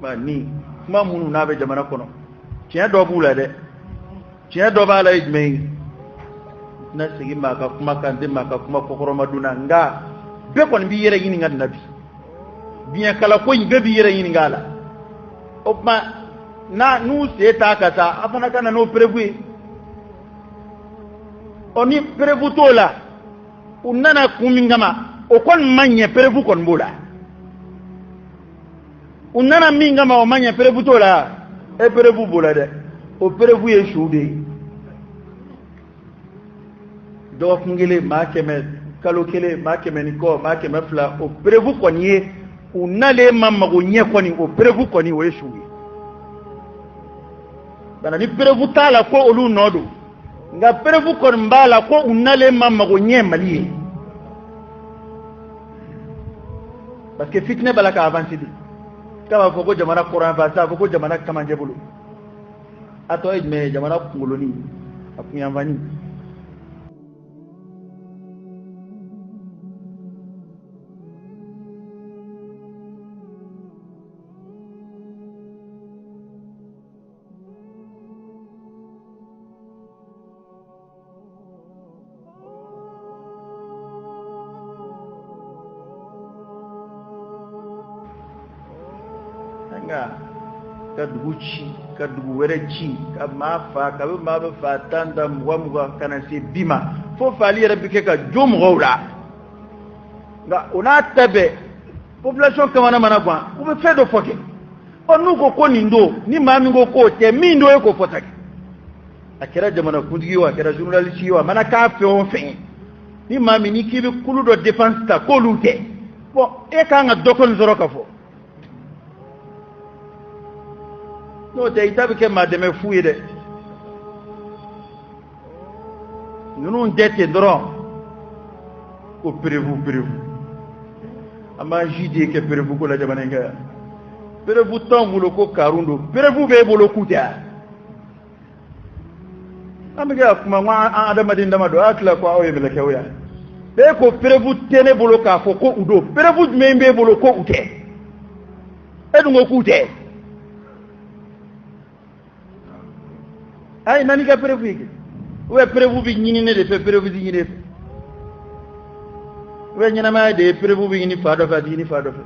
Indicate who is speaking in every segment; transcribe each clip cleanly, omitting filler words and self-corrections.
Speaker 1: ba ni kuma munu na be jamana kono tiɲɛ dɔ b'u la dɛ tiɲɛ dɔ b'a la ye jumɛn ye na sigi maa ka kuma kan tɛ maa ka kuma kɔkɔrɔmaduna nka bɛɛ kɔni b'i yɛrɛ ɲininka nin na bi biɲɛkala ko in bɛɛ b'i yɛrɛ ɲininka a la o tuma n'u sen t'a ka taa a fana ka na n'o perewu ye o ni perewu t'o la u nana kun min kama o kɔni ma ɲɛ perewu kɔni b'o la u nana min kama o ma ɲɛ perewu t'o la e perewu b'o la dɛ o perewu ye su de ye dɔgɔkun kelen maa kɛmɛ kalo kelen maa kɛmɛ ni kɔ maa kɛmɛ fila o perewu kɔni ye u nalen ma mago ɲɛ kɔni o perewu kɔni o ye su ye bana ni perewu t'a la ko olu nɔ don nka perewu kɔni b'a la ko u nalen ma mago ɲɛ Mali ye parce que fitinɛ b'a la ka avancer de k'a b'a fɔ ko jamana kɔrɔ avancer a fɔ ko jamana kamanjɛ bolo a tɔ ye jumɛn ye jamana kunkoloni a kunyanfani ka dugu ci ka dugu wɛrɛ ci ka maa fa ka bɛ maa bɛ fa 10 ta 20 kana se 10 ma fo faali yɛrɛ bɛ kɛ ka jo mɔgɔw la nka o n'a ta bɛɛ population kamana mana gan u bɛ fɛn dɔ fɔ kɛ ɔ n'u ko nin don ni maa min ko k'o tɛ min don e k'o fɔ ta kɛ a kɛra jamanakuntigi ye o a kɛra journaliste ye o a mana k'a fɛn o fɛn ye ni maa min ni k'i bɛ kulu dɔ dépense ta k'olu tɛ bon e kan ka dɔ kɔni sɔrɔ ka fɔ n'o tɛ i ta bɛ kɛ maa dɛmɛ fu ye dɛ ninnu tɛ ten dɔrɔn ko perewu an b'an ji de kɛ perewu ko la jamana in kan yan perewu t'anw bolo ko karun don perewu b'e bolo k'u tɛ yan an bɛ kɛ ka kuma ko an adamaden dama don a tila ko aw ye mɛlɛkɛw yan bɛɛ ko perewu tɛ ne bolo k'a fɔ ko u don perewu jumɛn b'e bolo ko u tɛ e dun ko k'u tɛ ay nani ka perewu ye ou perewu bi ɲini ne de fɛ perewu ti ɲini de fɛ ou ɲɛnamaya de ye perewu bi ɲini fa dɔ fɛ a ti ɲini fa dɔ fɛ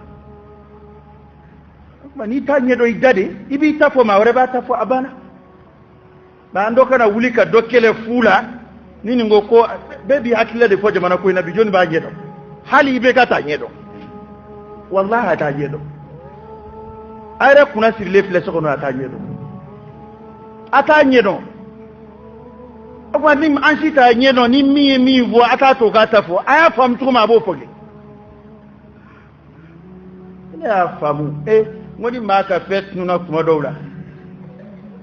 Speaker 1: o tuma n'i t'a ɲɛdɔn i da de i b'i ta fɔ maa wɛrɛ b'a ta fɔ a banna nka an dɔ kana wuli ka dɔ kɛlɛ fu la ni nin ko ko bɛɛ b'i hakilila de fɔ jamana ko in na bi jɔnni b'a ɲɛdɔn hali i bɛ ka t'a ɲɛdɔn walahi a t'a ɲɛdɔn a yɛrɛ kunna sirilen filɛ so kɔnɔ a t'a ɲɛdɔn a t'a ɲɛdɔn o tuma ni an si t'a ɲɛdɔn ni min ye min fɔ a t'a to k'a ta fɔ a y'a faamu cogo min a b'o fɔ kɛ ne y'a faamu n ko ni maa ka fɛn tununa tuma dɔw la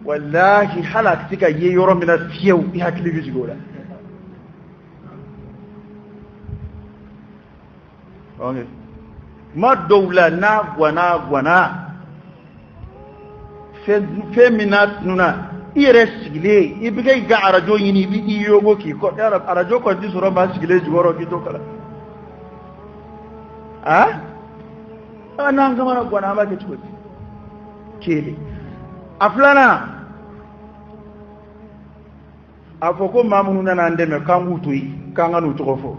Speaker 1: walahi hali a tɛ se ka ye yɔrɔ min na fiyewu i hakili bɛ sigi o la tuma dɔw la n'a gwana fɛn min n'a tununa i yɛrɛ sigilen i bɛ kɛ i ka arajo ɲini i bɛ i yogo k'i kɔ arajo kɔni tɛ sɔrɔ maa sigilen jukɔrɔ k'i to kalan n'an kamana gwana an b'a kɛ cogo di kelen a filanan a fɔ ko maa minnu nana an dɛmɛ k'an k'u to yen k'an ka n'u tɔgɔ fɔ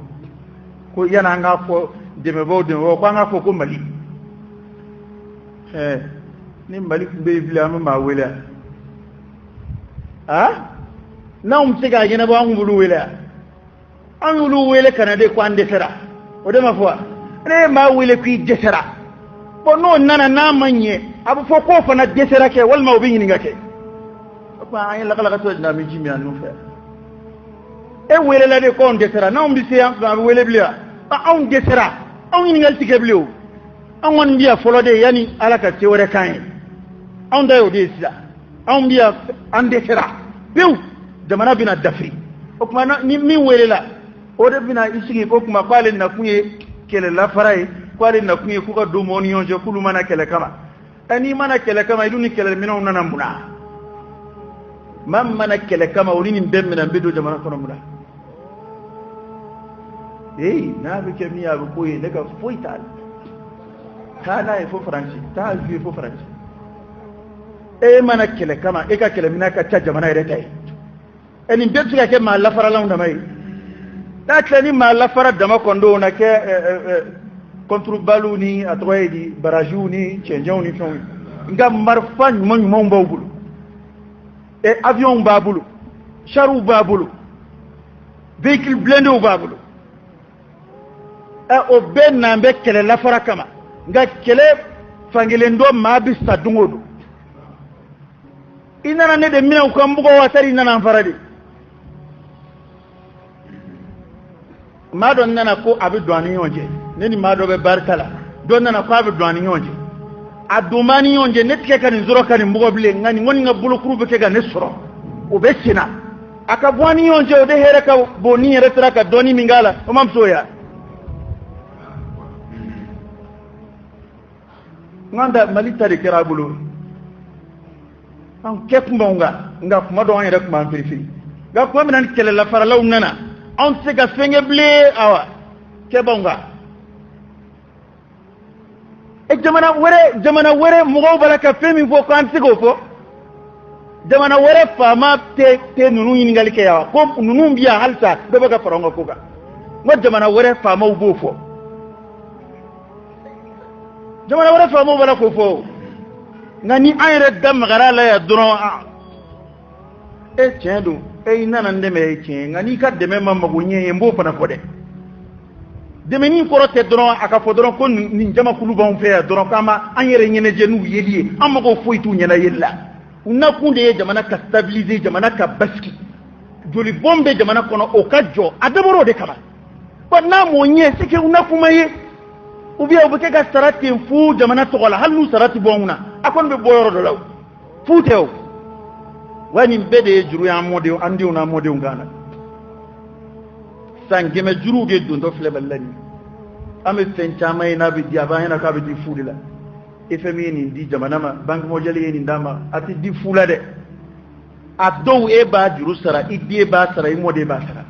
Speaker 1: ko yan'an k'a fɔ dɛmɛbaaw k'an k'a fɔ ko Mali ni Mali tun bɛ yen bilen an bɛ maa wele n'anw bɛ se k'a ɲɛnabɔ an b'olu wele an y'olu wele ka na de ko an dɛsɛra o de ma fɔ wa ne ye maa wele k'i dɛsɛra bon n'o nana n'a ma ɲɛ a bɛ fɔ k'o fana dɛsɛra kɛ walima o bɛ ɲininka kɛ o tuma an ye lakalakatɔ jumɛn bɛ ji min an n'u fɛ e welela de ko anw dɛsɛra n'anw bɛ se yan fɛ an bɛ wele bilen wa anw dɛsɛra anw ɲininkali tɛ kɛ bilen o anw kɔni bɛ yan fɔlɔ de yanni ala ka se wɛrɛ k'an ye anw ta y'o de ye sisan anw bɛ yan an dɛsɛra pewu jamana bɛna dafiri o tuma ni min welela o de bɛna i sigi ko tuma k'ale nakun ye kɛlɛlafara ye k'ale nakun ye k'u ka don mɔgɔw ni ɲɔgɔn cɛ k'olu mana kɛlɛ kama n'i mana kɛlɛ kama i dun ni kɛlɛminɛnw nana mun na maa min mana kɛlɛ kama o ni nin bɛɛ minɛ n bɛ don jamana kɔnɔ mun na n'a bɛ kɛ min ye a bɛ k'o ye ne ka foyi t'a la taa n'a ye fo Faransi taa a fo Faransi e mana kele kama e ka kele mina ka ca jamana yɛrɛ ta ye nin bɛɛ bɛ se ka kɛ maa lafaralanw dama ye n'a tila ni maa lafara dama kɔndon na kɛ kɔnturubalu ni a tɔgɔ ye di barajiw ni cɛncɛnw ni fɛnw nka marifa ɲuman ɲumanw b'aw bolo avion b'a bolo chariw b'a bolo véhicule blindés b'a bolo o bɛɛ n'an bɛ kɛlɛ lafara kama nka kɛlɛ fankelen dɔ maa bɛ sa don o don i nana ne de minɛ u ka n bugɔ wa sari i nana n fara de maa dɔ nana ko a bɛ don an ni ɲɔgɔn cɛ ne ni maa dɔ bɛ barika la dɔ nana ko a bɛ don an ni ɲɔgɔn cɛ a don b'an ni ɲɔgɔn cɛ ne tigɛ ka nin sɔrɔ ka nin bugɔ bilen nka nin kɔni ka bolokuru bɛ kɛ ka ne sɔrɔ o bɛ senna a ka bɔ an ni ɲɔgɔn cɛ o de hɛrɛ ka bon ni yɛrɛ sera ka dɔɔnin min k'a la o ma muso ya n da mali ta de kɛra a bolo an kɛ kun b'anw kan nka kuma dɔw an yɛrɛ kun b'an firifiri nka kuma min na ni kɛlɛlafaralaw nana anw tɛ se ka fɛn kɛ bilen awa kɛ b'anw kan jamana wɛrɛ mɔgɔw b'a la ka fɛn min fɔ ko an tɛ se k'o fɔ jamana wɛrɛ faama tɛ ninnu ɲininkali kɛ yan ko ninnu bi yan halisa bɛɛ bɛ ka fara anw ka ko kan n ko jamana wɛrɛ faamaw b'o fɔ jamana wɛrɛ faamaw b'a la k'o fɔ nka ni an yɛrɛ da magara la yan dɔrɔn tiɲɛ don i nana n dɛmɛ ye tiɲɛ nka n'i ka dɛmɛ ma mago ɲɛ ye n b'o fana fɔ dɛ dɛmɛni kɔrɔ tɛ dɔrɔn a ka fɔ dɔrɔn ko nin jamakulu b'anw fɛ yan dɔrɔn k'an an yɛrɛ ɲɛnajɛ n'u yeli ye an mago foyi t'u ɲɛna yeli la u nakun de ye jamana ka stabiliser jamana ka basigi joli bɔn bɛ jamana kɔnɔ o ka jɔ a dabɔra o de kama bon n'a m'o ɲɛ c'est que u nakun ma ye ou bien u bɛ kɛ ka sara ten fu jamana tɔgɔ la hali n'u sara tɛ bɔ anw na a kɔni bɛ bɔ yɔrɔ dɔ la fu tɛ o wa nin bɛɛ de ye juru ye an denw n'an mɔdenw kan na san 100 juruw de dontɔ filɛ Mali la nin an bɛ fɛn caman ye n'a bɛ di a b'an ɲɛna k'a bɛ di fu de la FMI ye nin di jamana ma Banque mondiale ye nin d'a ma a tɛ di fu la dɛ a dɔw e b'a juru sara i den b'a sara i mɔden b'a sara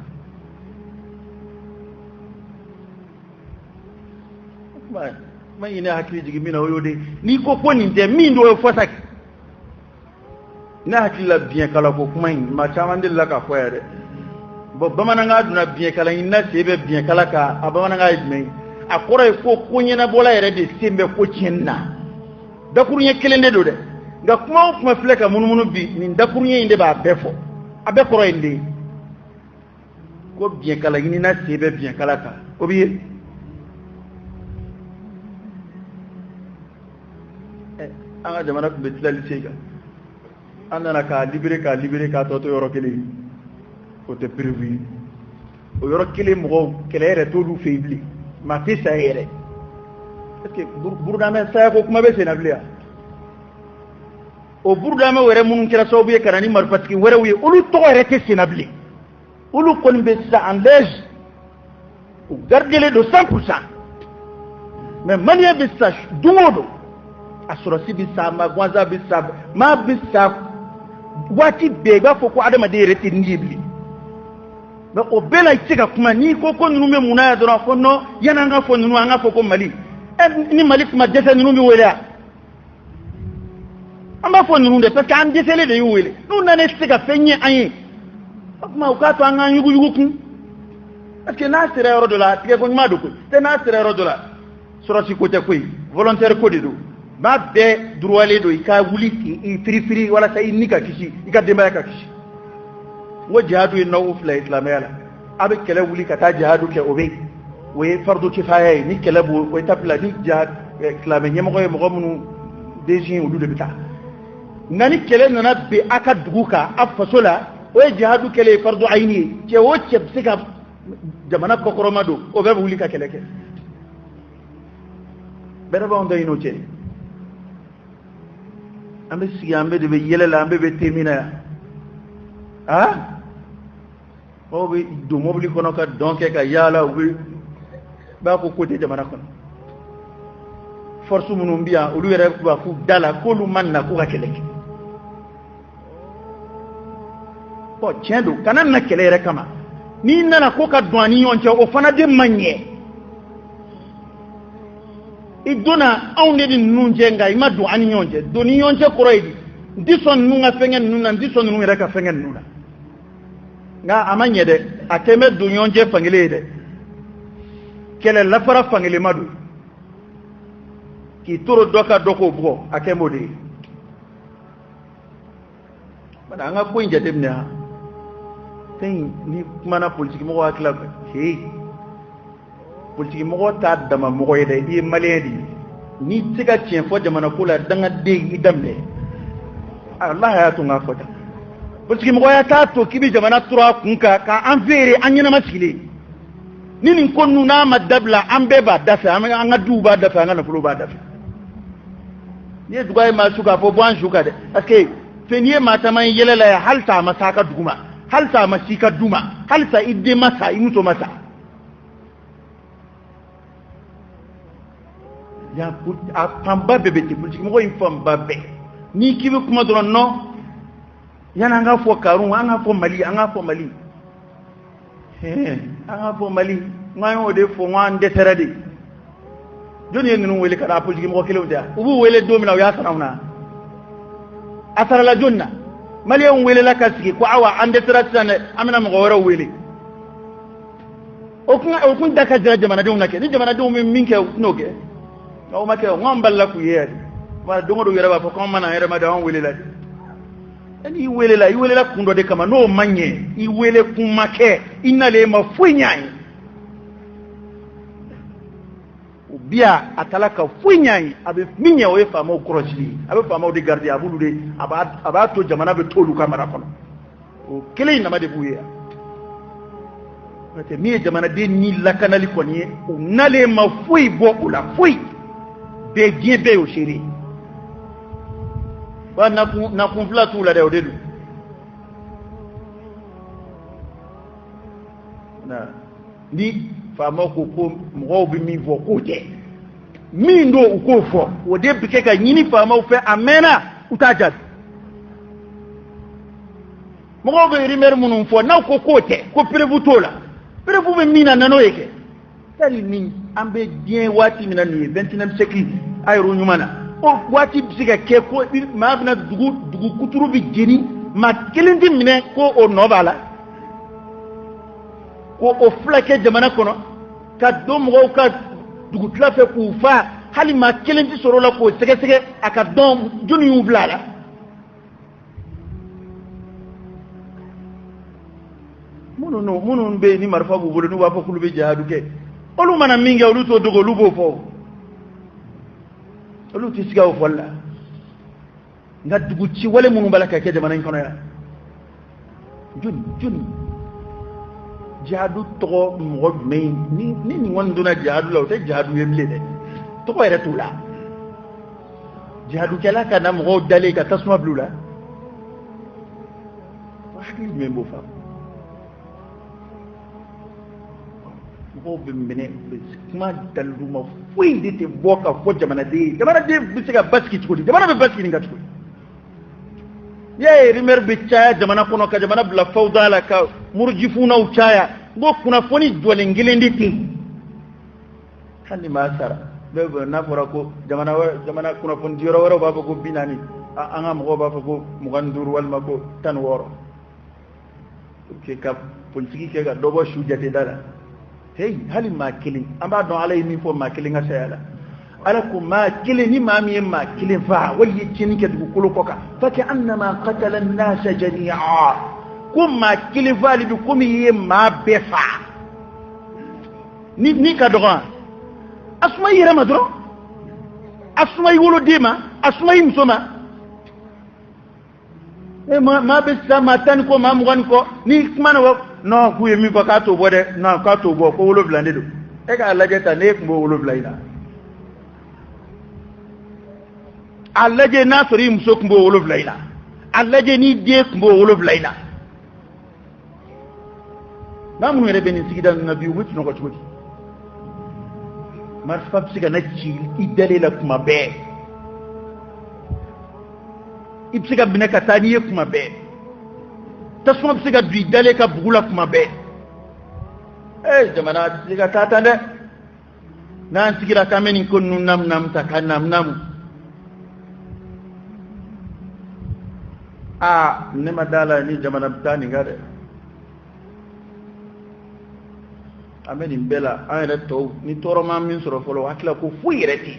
Speaker 1: ma ɲinɛ hakili jigin min na o y'o de n'i ko nin tɛ min do o ye fɔ sa ne hakili la biɲɛkala ko kuma in maa caman delila k'a fɔ yan dɛ bon bamanankan donna biɲɛkala in na se bɛ biɲɛkala kan a bamanankan ye jumɛn ye a kɔrɔ ye ko ɲɛnabɔla yɛrɛ de sen bɛ ko tiɲɛni na dakuruɲɛ kelen de don dɛ nka kuma o kuma filɛ ka munumunu bi nin dakuruɲɛ in de b'a bɛɛ fɔ a bɛɛ kɔrɔ ye nin de ye ko biɲɛkala ɲinina se bɛ biɲɛkala kan o b'i ye an ka jamana tun bɛ tilali se kan an nana k'a libéré k'a tɔ to yɔrɔ kelen o tɛ prévu ye o yɔrɔ kelen mɔgɔw kɛlɛ yɛrɛ t'olu fɛ yen bilen maa tɛ sa yɛrɛ est-ce que burudamɛ saya ko kuma bɛ sen na bilen wa o burudamɛ wɛrɛ minnu kɛra sababu ye ka na ni marifatigi wɛrɛw ye olu tɔgɔ yɛrɛ tɛ sen na bilen olu kɔni bɛ sisan en lège u gardelen don 100% mais maliyɛn bɛ sa don o don a sɔrɔsi bɛ sa magwanza bɛ sa maa bɛ sa waati bɛɛ i b'a fɔ ko adamaden yɛrɛ tɛ nin ye bilen mais o bɛɛ la i tɛ se ka kuma n'i ko ninnu bɛ mun na yan dɔrɔn fɔ non yanni an ka fɔ ninnu an ka fɔ ko Mali ni Mali tuma dɛsɛ ninnu bɛ wele an b'a fɔ ninnu de parce que an dɛsɛlen de y'u wele n'u nana se ka fɛn ɲɛ an ye o tuma u k'a to an k'an yuguyugu kun parce que n'a sera yɔrɔ dɔ la tigɛ ko ɲuman don koyi tɛ n'a sera yɔrɔ dɔ la sɔrɔsi ko tɛ koyi volontaire ko de don maa bɛɛ droitlen don i ka wuli k'i firifiri walasa i ni ka kisi i ka denbaya ka kisi n ko jihadu ye naw'u fila ye silamɛya la a bɛ kɛlɛ wuli ka taa jihadu kɛ o bɛ yen o ye fardu kifaya ye ni kɛlɛ b'o o étape la ni silamɛ ɲɛmɔgɔ ye mɔgɔ minnu désigné olu de bɛ taa nka ni kɛlɛ nana bin a ka dugu kan a faso la o ye jihadu kɛlɛ ye fardu ayini ye cɛ o cɛ bɛ se ka jamana kɔkɔrɔma don o bɛɛ bɛ wuli ka kɛlɛ kɛ bɛrɛ b'anw da ɲini o cɛ an bɛ sigi an bɛɛ de bɛ yɛlɛ la an bɛɛ bɛ te min na yan aw bɛ don mobili kɔnɔ ka dɔn kɛ ka yaala u b'a fɔ ko tɛ jamana kɔnɔ force minnu bɛ yan olu yɛrɛ b'a fɔ da la k'olu ma na k'u ka kɛlɛ kɛ bon tiɲɛ don kana na kɛlɛ yɛrɛ kama n'i nana ko ka don an ni ɲɔgɔn cɛ o fana de man ɲɛ i donna anw de ni ninnu cɛ nka i ma don an ni ɲɔgɔn cɛ don ni ɲɔgɔn cɛ kɔrɔ ye di ndison nunga fengen nuna ndison nunga reka fengen nuna nga amanye de ateme dunyonje fangile de kele lafara fangile madu ki toro doka doko bro akemo de bana nga ko inje temne ha tin ni mana politique mo wakla he politique mo ta dama mo yede di maledi ni tiga tien fo jamana kula danga de idamne Allah ya tunga fota politique mo ya ta to kibi jamana tura kunka ka anvere anyina masile nini konnu na madabla ambe ba dafa anga duba dafa anga fulo ba dafa ni dubai ma suka fo bon suka de parce que feniye mata man yelela ya halta masaka duguma halta masika duma halta idde masa imuto masa ya put a pamba bebe ti politique mo in pamba be ni kibi kuma doron no yana nga fo karun anga fo mali anga fo mali anga fo mali ngayo de fo ngande terade joni en wele kada politique mo kelo dia ubu wele domina ya sanawna asara la jonna mali on wele la kasiki ko awa ande terade amina mo wara wele o kun daka jamana de unake ni jamana de minke noke o make ngambal la ku yede wala dongo do yere ba ko mana yere ma da on wele la ani wele la kundo de kama no manye I wele kumake inale mafunyai ubia atalaka funyai abe minye o efa mo krochli abe fa mo de garder abulude aba to jamana be tolu kamera kono o kele na ma de buye ate mi jamana de ni lakanali koni o nale mafui bo ula fui de giebe o chéri ba na kumfla tu la de odedu na ni fama ko mo bi mi vo ko te mi ndo uko fo o de bike ka nyini fama o fe amena utajad mo be rimer munum fo na ko te ko prevu tola prevu be mina nano yeke tali ni ambe bien wati mina ni 29e siècle ay ro nyumana o wati bisiga ke ko ma bina dugu kuturu bi jeni ma kelindi mine ko o nobala ko o flake jamana kono ka do mo ka dugu tlafe ku fa hali ma kelindi soro la ko sege aka don joni yublala munun be ni marfa bu bolu wa fa kulu be jihadu ke olu mana minge olu to dogo lubo fo olu ti sigaw folla nga dugu ci wala munu balaka ke jamana kono ya jun jihadu to mo me ni wonduna jihadu law te jihadu yemle de to ko yere tula jihadu kala kana mo dale ka tasma blula wahdi membo fa ko be mene kuma daluma fuyi de te boka fo jamana de bisiga baski tukudi jamana be baski ninga tukudi ye rimer be chaya jamana kono ka jamana bla fawda la ka murjifuna u chaya bo kuna foni dole ngilindi ti handi masara be na fora ko jamana kuna fon jiro woro baba ko binani anga mo baba ko mugandur wal mako tan woro ke ka politiki ke ga dobo shujate dala hey hali ma kilin amba don alay ni fo ma kilin ga sayala ala ko ma kilin ni ma mi ma kilin fa wali tin ke du kulu koka fa ka annama qatala an-nas jami'a kum ma kilin fa li kum yi ma befa ni ka dogan asma yira ma dro asma yolo dema asma yimsoma ma be sama tan ko ma mugan ko ni mana wa no ku yemi ko ka to bode na ka to bo ko wolo blande do e ka laje ta ne ko wolo blaina allaje na sori muso ko wolo blaina allaje ni de ko wolo blaina namu ne be ni sigida nabi wuti no ko tuti mar fab siga na ci idale la kuma be ibsiga bineka taniye kuma be tasuma bisiga dui dale ka bugula kuma be jamana siga tatande nan sigira kameni ko nam ta kanam namu ne ma dala ni jamana tani ngade ameni bela ayre to ni toroma min soro folo hakla ko fuireti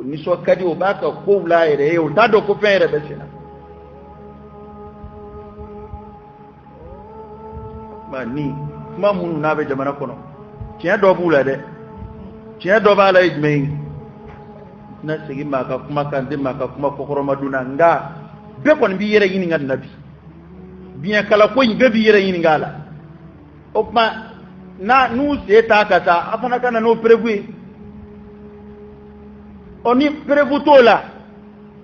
Speaker 1: ni so kadi o baka ko wulaire e o tado ko fere besina ni kuma munu na be jamana kono tiɲɛ dɔ b'u la dɛ tiɲɛ dɔ b'a la ye jumɛn ye na segi maa ka kuma kan tɛ maa ka kuma kɔkɔrɔmaduna nka bɛɛ kɔni b'i yɛrɛ ɲininka nin na bi biɲɛkala ko in bɛɛ b'i yɛrɛ ɲininka a la o tuma n'u sen t'a ka taa a fana ka na n'o perewu ye ɔ ni perewu t'o la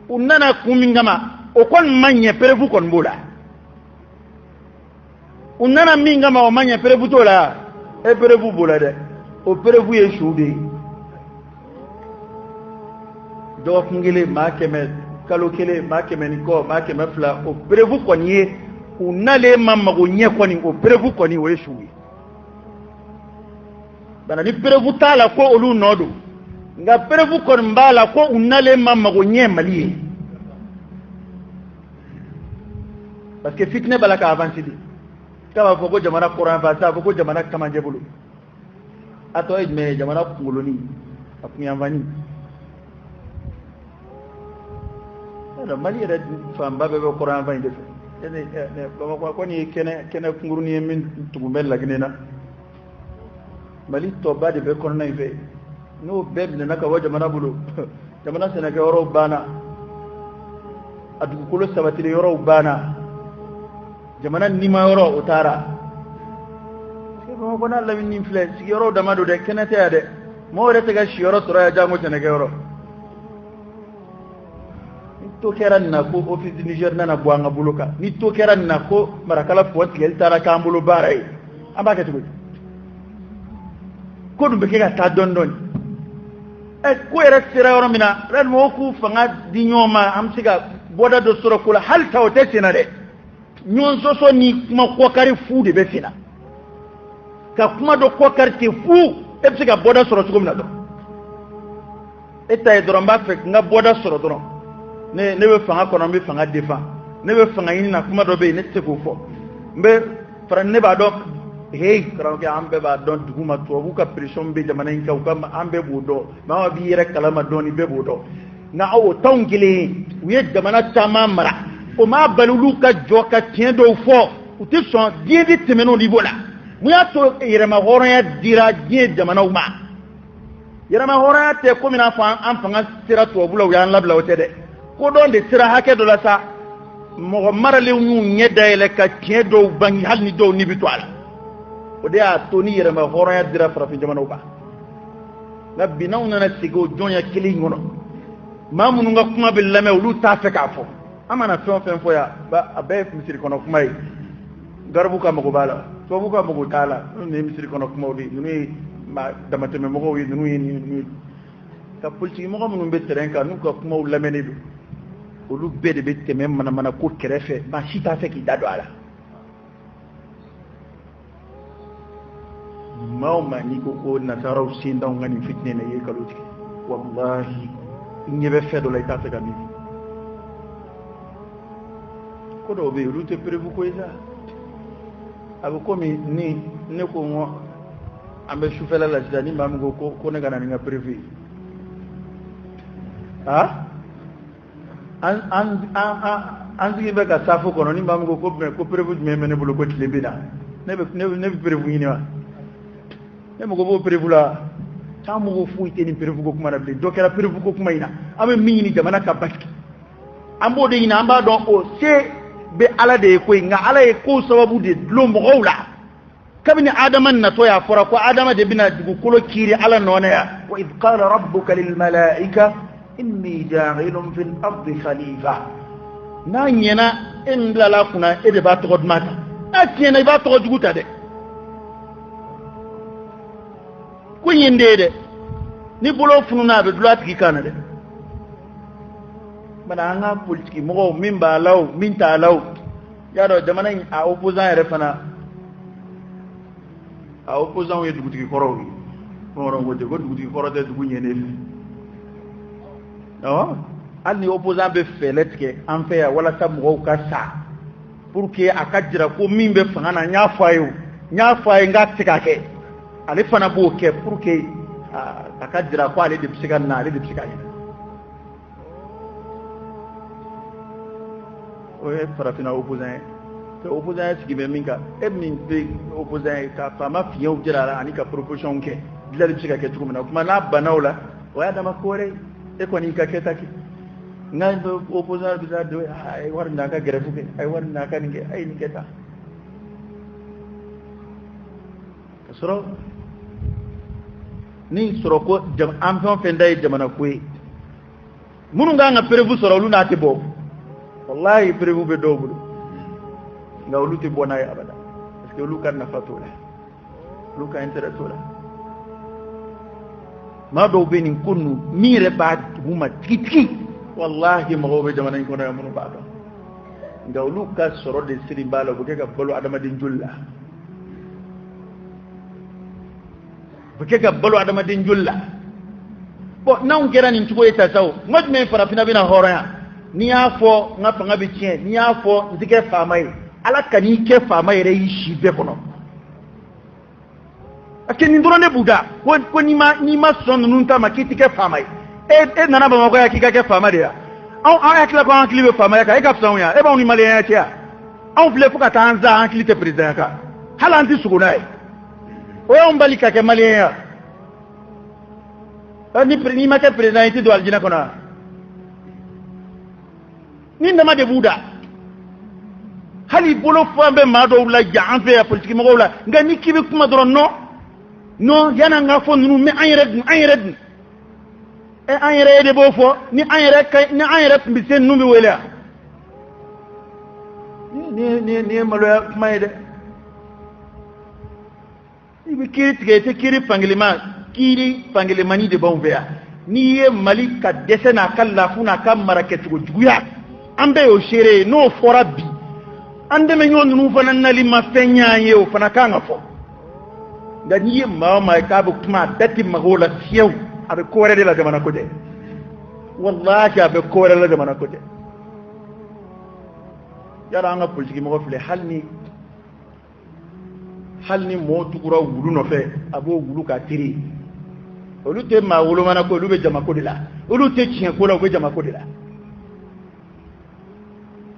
Speaker 1: u nana kun min kama o kɔni ma ɲɛ perewu kɔni b'o la u nana min kama o ma ɲɛ perewu t'o la e perewu b'o la dɛ o perewu ye su de ye dɔgɔkun kelen maa kɛmɛ kalo kelen maa kɛmɛ ni kɔ maa kɛmɛ fila o perewu kɔni ye u nalen ma mago ɲɛ kɔni o perewu kɔni o ye su ye bana ni perewu t'a la ko olu nɔ don nka perewu kɔni b'a la ko u nalen ma mago ɲɛ Mali ye parce que fitinɛ b'a la ka avancer de k'a b'a fɔ ko jamana kɔrɔ yan fɛ a t'a fɔ ko jamana kamanjɛ bolo a tɔ ye jumɛn ye jamana kunkoloni a kunyanfani Mali yɛrɛ fanba bɛɛ bɛ kɔrɔ yanfan in de fɛ Bamakɔ kɔni ye kɛnɛ kunkurunin ye min tugun bɛ Laginɛ na Mali tɔba de bɛ kɔnɔna in fɛ n'o bɛɛ minɛna ka bɔ jamana bolo jamana sɛnɛkɛyɔrɔw banna a dugukolo sabatili yɔrɔw banna jamana nimayɔrɔ o taara Bamakɔ n'a lamini filɛ sigiyɔrɔw dama don dɛ kɛnɛ tɛ yan dɛ mɔgɔ yɛrɛ tɛ ka siyɔrɔ sɔrɔ yan jango sɛnɛkɛyɔrɔ ni to kɛra nin na ko office du Niger nana bɔ an ka bolo kan ni to kɛra nin na ko marakala fɔ tigɛli taara k'an bolo baara ye an b'a kɛ cogo di ko dun bɛ kɛ ka taa dɔɔni dɔɔni ko yɛrɛ sera yɔrɔ min na réellement o k'u fanga di ɲɔgɔn ma an bɛ se ka bɔda dɔ sɔrɔ ko la hali ta o tɛ sen na dɛ ɲɔgɔn sɔsɔ ni kuma kɔkari fu de bɛ sen na ka kuma dɔ kɔkari ten fu e bɛ se ka bɔda sɔrɔ cogo min na dɔrɔn e ta ye dɔrɔn n b'a fɛ n ka bɔda sɔrɔ dɔrɔn ne bɛ fanga kɔnɔ n bɛ fanga défend ne bɛ fanga ɲini na kuma dɔ bɛ yen ne tɛ se k'o fɔ n bɛ fara ne b'a dɔn karamɔgɔkɛ an bɛɛ b'a dɔn dugu ma tubabu ka pression bɛ jamana in kan an bɛɛ b'o dɔn maa b'i yɛrɛ kalama dɔɔni bɛɛ b'o dɔn nka o t'anw kelen ye u ye jamana caman mara o m'a bali olu ka jɔ ka tiɲɛ dɔw fɔ u tɛ sɔn diɲɛ de tɛmɛn'o niveau la mun y'a to yɛrɛma hɔrɔnya dira diɲɛ jamanaw ma yɛrɛma hɔrɔnya tɛ komi n'a fɔ an fanga sera tubabu la u y'an labila o tɛ dɛ kodɔn de sera hakɛ dɔ la sa mɔgɔ maralenw y'u ɲɛ dayɛlɛ ka tiɲɛ dɔw bange hali ni dɔw ni bɛ to a la o de y'a to ni yɛrɛma hɔrɔnya dira farafin jamanaw ma nka bi n'anw nana sigi o jɔnya kelen in kɔnɔ maa minnu ka kuma bɛ lamɛn olu t'a fɛ k'a fɔ an mana fɛn o fɛn fɔ yan a bɛɛ ye misiri kɔnɔ kuma ye garibu ka mago b'a la tubabu ka mago t'a la ninnu ye misiri kɔnɔ kumaw de ninnu ye damatɛmɛmɔgɔw ye ninnu ye ninnu ka politiki mɔgɔ minnu bɛ terrain kan n'u ka kumaw lamɛnnen don olu bɛɛ de bɛ tɛmɛ manamana ko kɛrɛfɛ maa si t'a fɛ k'i da don a la maa o maa n'i ko ko nasaraw sen d'anw ka nin fitinɛ na i ye kalo tigɛ walahi i ɲɛ bɛ fɛn dɔ la i t'a fɛ ka min ko dɔw bɛ yen olu tɛ prévu ko ye sa a bɛ komi ni ne ko n ko an bɛ sufɛla la sisan ni maa min ko ne ka na ni n ka prévu ye an sigi bɛ ka safo kɔnɔ ni maa min ko prévu jumɛn bɛ ne bolo ko tile bɛ na ne bɛ prévu ɲini wa ne mago b'o prévu la k'an mago foyi tɛ nin prévu ko kuma na bilen dɔ kɛra prévu ko kuma in na an bɛ min ɲini jamana ka basigi an b'o de ɲini an b'a dɔn o se bɛ ala de ye koyi nka ala ye ko sababu de dulon mɔgɔw la kabini adama natɔ y'a fɔra ko adama de bɛna dugukolo kiiri ala nɔnɛ yan wa idh qala rabbuka lil malaika inni ja'ilun fil ardi khalifa n'a ɲɛna e min bilala kunna e de b'a tɔgɔ duman ta n'a tiɲɛna i b'a tɔgɔ jugu ta dɛ ko ɲin de ye dɛ ni bolo fununa a bɛ dulon a tigi kan na dɛ bana an ka politiki mɔgɔw min b'a la o min t'a la o y'a dɔn jamana in a opposant yɛrɛ fana a opposant ye dugutigi kɔrɔw ye bamananw ko ten ko dugutigi kɔrɔ tɛ dugu ɲɛnen fɛ awɔ hali ni opposant bɛ fɛlɛ tigɛ an fɛ yan walasa mɔgɔw ka sa pour que a ka jira ko min bɛ fanga na n y'a fɔ a ye n k'a tɛ ka kɛ ale fana b'o kɛ pour que a ka jira ko ale de bɛ se ka na ale de bɛ se ka ɲɛ o ye farafinna opposant ye opposant ye sigi bɛ min kan e min bɛ opposant ye ka faama fiɲɛw jira a la ani ka proposition kɛ dilanli bɛ se ka kɛ cogo min na kuma n'a banna o la o y'a dama ko wɛrɛ ye e kɔni y'i ka kɛta kɛ n'a bɛ opposant bɛ taa don a ye wari n'a ka gɛrɛfu kɛ a ye wari n'a ka nin kɛ a ye nin kɛ tan ka sɔrɔ ni sɔrɔ ko an fɛn o fɛn da ye jamana ko ye minnu kan ka prévu sɔrɔ olu n'a tɛ bɔ wallahi prévu bɛ dɔw bolo nka olu tɛ bɔ n'a ye abada parce que olu ka nafa t'o la olu ka intérêt t'o la maa dɔw bɛ nin ko ninnu min yɛrɛ b'a dugu ma tigitigi wallahi mɔgɔw bɛ jamana in kɔnɔ yan minnu b'a dɔn nka olu ka sɔrɔ de siri b'a la u bɛ kɛ ka balo adamaden joli la u bɛ kɛ ka balo adamaden joli la bon n'anw kɛra nin cogo ye ta sa o n ka jumɛn farafinna bɛna hɔrɔnya n'i y'a fɔ n ka fanga bɛ tiɲɛ n'i y'a fɔ n tɛ kɛ faama ye ala ka n'i kɛ faama yɛrɛ y'i si bɛɛ kɔnɔ parce que nin dɔrɔn de b'u da ko n'i ma sɔn ninnu ta ma k'i tɛ kɛ faama ye e nana bamakɔ yan k'i ka kɛ faama de ya an hakili ko an hakili bɛ faamaya kan e ka fisa anw ya e b'anw ni maliyɛnya cɛ yan anw filɛ fo ka taa an za an hakili tɛ président kan hali an tɛ sogo n'a ye o y'anw bali ka kɛ maliyɛn ye n'i ma kɛ président i tɛ don alijinɛ kɔnɔ ni dama de b'u da hali bolo fɛn bɛ maa dɔw la ja an fɛ yan politique mɔgɔw la nka ni k'i bɛ kuma dɔrɔn non yan'an ka fɔ ninnu mais an yɛrɛ dun an yɛrɛ de b'o fɔ ni an yɛrɛ tun bɛ se ninnu bɛ wele yan ni ye maloya kuma ye dɛ i bɛ kiiri tigɛ i tɛ kiiri fangelemani de b'anw fɛ yan n'i ye Mali ka dɛsɛ n'a ka lafu n'a ka mara kɛcogo juguya an bɛɛ y'o seere ye n'o fɔra bi an dɛmɛɲɔgɔn ninnu fana nali ma fɛn ɲ'an ye o fana kan ka fɔ nka n'i ye maa o maa ye k'a bɛ kuma a bɛɛ tɛ maga o la fiyewu a bɛ ko wɛrɛ de la jamana ko tɛ wallahi a bɛ ko wɛrɛ la jamana ko tɛ yala an ka politique mɔgɔ filɛ hali ni mɔɔ tugura wulu nɔfɛ a b'o wulu ka teri olu tɛ maa wolomana ko olu bɛ jama ko de la olu tɛ tiɲɛ ko la u bɛ jama ko de la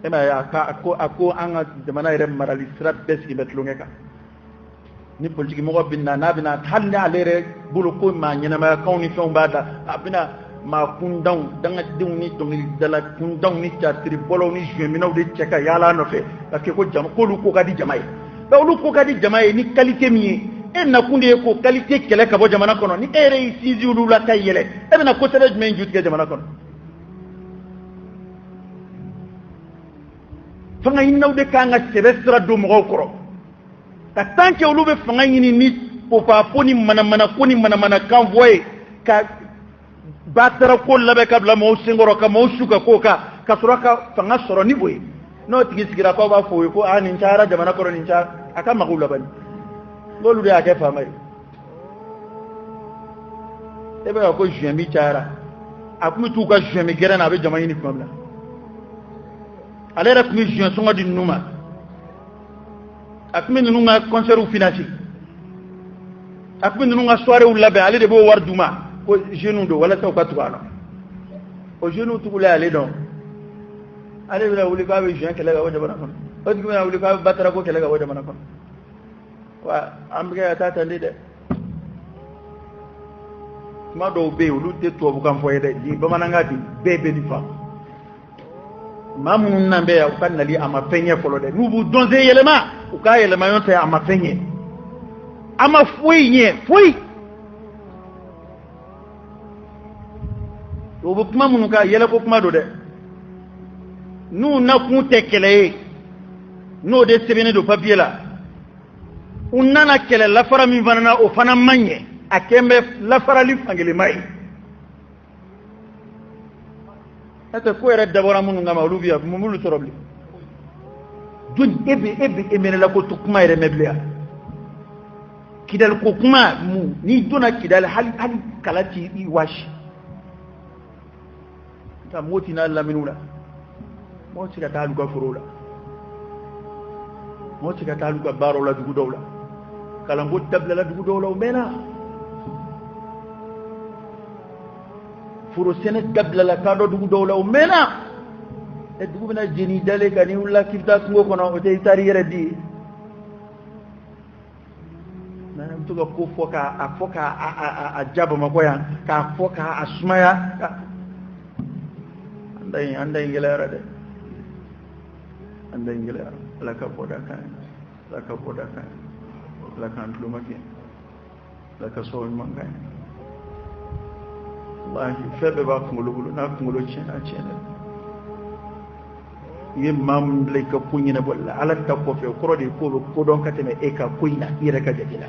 Speaker 1: e ma ye a ko an ka jamana yɛrɛ marali sira bɛɛ sigi bɛ tulonkɛ kan ni politique mɔgɔ bɛ na n'a bɛna hali ni ale yɛrɛ bolo ko maa ɲɛnamayakanw ni fɛnw b'a da a bɛna maa kundanw dangadenw ni dɔnkilidala kundanw ni catiri bɔlaw ni joueminɛw de cɛ ka yaala nɔfɛ parce que k'olu ko ka di jama ye mais olu ko ka di jama ye ni qualité min ye e nakun de ye ko qualité kɛlɛ ka bɔ jamana kɔnɔ ni e yɛrɛ y'i sinsin olu la ka yɛlɛ e bɛna kosɛbɛ jumɛn ju tigɛ jamana kɔnɔ fanga ɲininaw de kan ka sɛbɛ sira don mɔgɔw kɔrɔ ka tant que olu bɛ fanga ɲini ni popafo ni manamana ko ni manamana kan fɔ ye ka batara ko labɛn ka bila mɔgɔw senkɔrɔ ka mɔgɔw su ka ko ka sɔrɔ ka fanga sɔrɔ ni o ye n'o tigi sigira k'aw b'a fɔ o ye ko nin cayara jamana kɔrɔ nin cayara a ka mago laban n'olu de y'a kɛ faama ye e bɛ ka ko juin cayara a tun bɛ t'u ka juin gɛrɛ na a bɛ jama ɲini tuma min na ale yɛrɛ tun bɛ juin sɔngɔ di ninnu ma a tun bɛ ninnu ka concert financer a tun bɛ ninnu ka soirée labɛn ale de b'o wari d'u ma ko jeunes don walasa u ka tugu a la o jeunes tugulen ale dɔn ale bɛna wuli k'a bɛ juin kɛlɛ ka bɔ jamana kɔnɔ o tigi bɛna wuli k'a bɛ batara ko kɛlɛ ka bɔ jamana kɔnɔ wa an bɛ kɛ ka taa tan de dɛ kuma dɔw bɛ yen olu tɛ tubabukan fɔ ye dɛ ni bamanankan di bɛɛ bɛ nin faamu maa minnu nan bɛ yan u ka nali a ma fɛn ɲɛ fɔlɔ dɛ n'u b'u dɔnsen yɛlɛma u k'a yɛlɛma ɲɔgɔn fɛ a ma fɛn ɲɛ a ma foyi ɲɛ foyi o bɛ kuma minnu kan yɛlɛko kuma don dɛ n'u nakun tɛ kɛlɛ ye n'o de sɛbɛnnen don papier la u nana kɛlɛ lafara min fana na o fana man ɲɛ a kɛn bɛ lafarali fangelema ye n'o ko yɛrɛ dabɔra minnu kama olu bɛ yan mun b'olu sɔrɔ bilen joli e bɛ emenela ko to kuma yɛrɛ mɛn bilen yan Kidali ko kuma mu ni donna Kidali hali kala ci i washi ta moti na laminula moti ka talu ka furula moti ka talu ka barola dugu dawla kala ngot tabla la dugu dawla o mena furo sene tabla la kado dugu dawla o mena e dugu bena jeni dale kani ulla kifta ngo kono o te tari yere di na mtu ga ko foka a jaba makoya ka foka asmaya andai ngelera de andai ngelera la ka boda kan la kan luma ke la ka so mangai wallahi febe ba ngulu na ngulu chena ye mam le ka punyina bolla ala ta ko fe ko de ko don kateme e ka kuyna ira ka jadila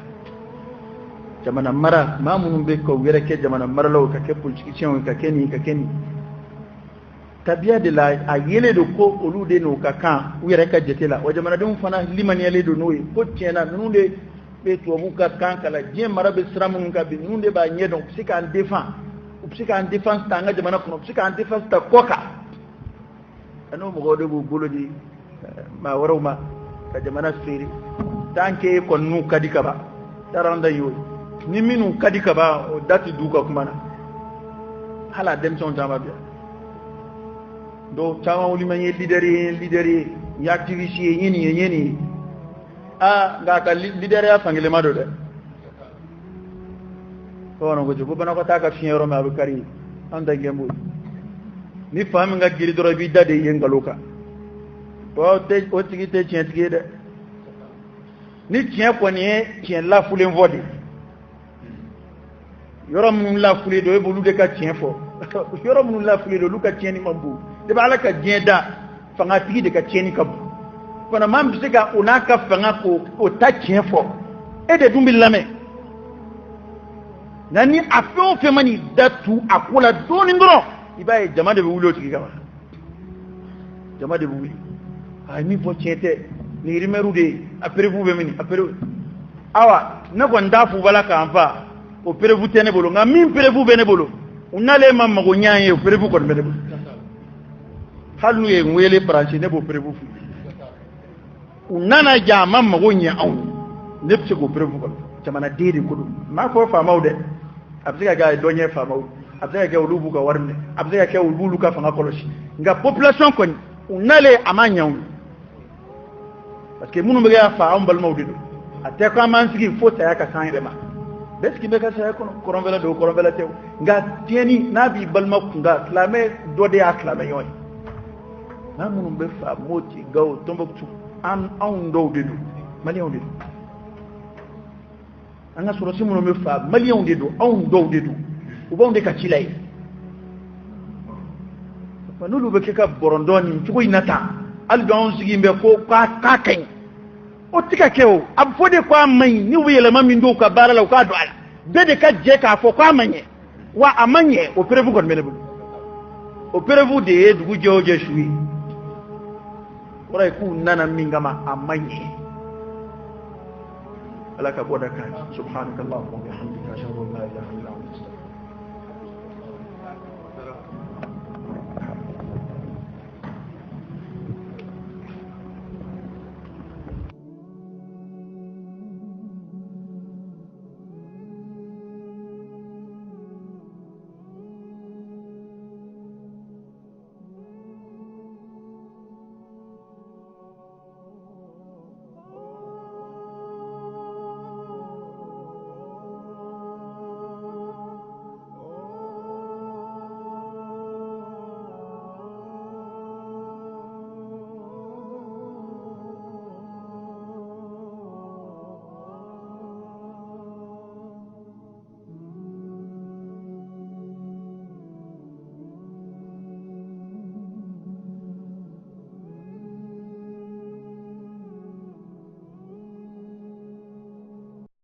Speaker 1: jamana mara mamun be ko wera ke jamana mara law ka ke pulci cion ka keni tabiya de la a yele do ko olude no ka kan wera ka jatila o jamana dum fana liman yele do no ko tiena nunde be to bu ka kan kala je mara be sramun ka be nunde ba nyedo psika en défense tanga jamana kono psika en défense ta koka ano mo godo bu bulodi ma waruma ka jamana feri tanke ko nu kadika ba taranda yoy ni minu kadika ba o dati duka kuma na hala dem son jama biya do tawa wuli man leader ya activiste yeni ga ka leader ya fangile mado de ko no go bana ko ta ka fiero ma bukari anda gembu ni fami nga giri doro bi dade yengaloka o tigi te tien tigi de ni tien ko ni tien la fule vodi yoro mun la fule do e bolu de ka tien fo yoro mun la fule do lu ka tien ni mambu de ba la ka jenda fanga tigi de ka tien ni kabu kono mam bi ka onaka fanga ko o ta tien fo e de dumbi lame nani afo fe mani datu akula doni ndoro ibaye jama de wuli o tigi kama jama de wuli ay mi fo chete ni rimeru de apere fu be mini apere awa na ko ndafu bala ka amfa o pere fu tene bolo nga min pere fu be ne bolo unale mamma go nyaaye o pere fu ko be ne bolo halu ye ngwele branche ne bo pere fu unana ja mamma go nya aw ne pse go pere fu ko jama na dede ko ma ko fa mawde abdiga ga donye fa mawde abdaya ke ulubu ka warne abdaya ke ulbulu ka fanga koloshi nga population kon unale amanyaw parce que munu mbega fa ambal mawdido ate ko amansigi fo ta ka sanre ma beski be ka sa ko koronvela do koronvela tew nga tieni nabi balma kunga klame dode aklame yoy na munu be fa moti gaw tomboktu an on do dedu malion dedu anga suro simuno me fa malion dedu on do dedu ubonde ka chilai fanulu be ka borondoni tuko inata algon sigimbe ko ka kan o tika kewo abfode kwa mai ni wiyele mami ndo ka barala ka do ala bede ka je ka fo kwa manye wa amanye o prevu gon melebu o prevu de dugu joje shui ora ku nana mingama amanye alaka boda kan subhanakallahumma wa bihamdika ashhadu an la ilaha illa anta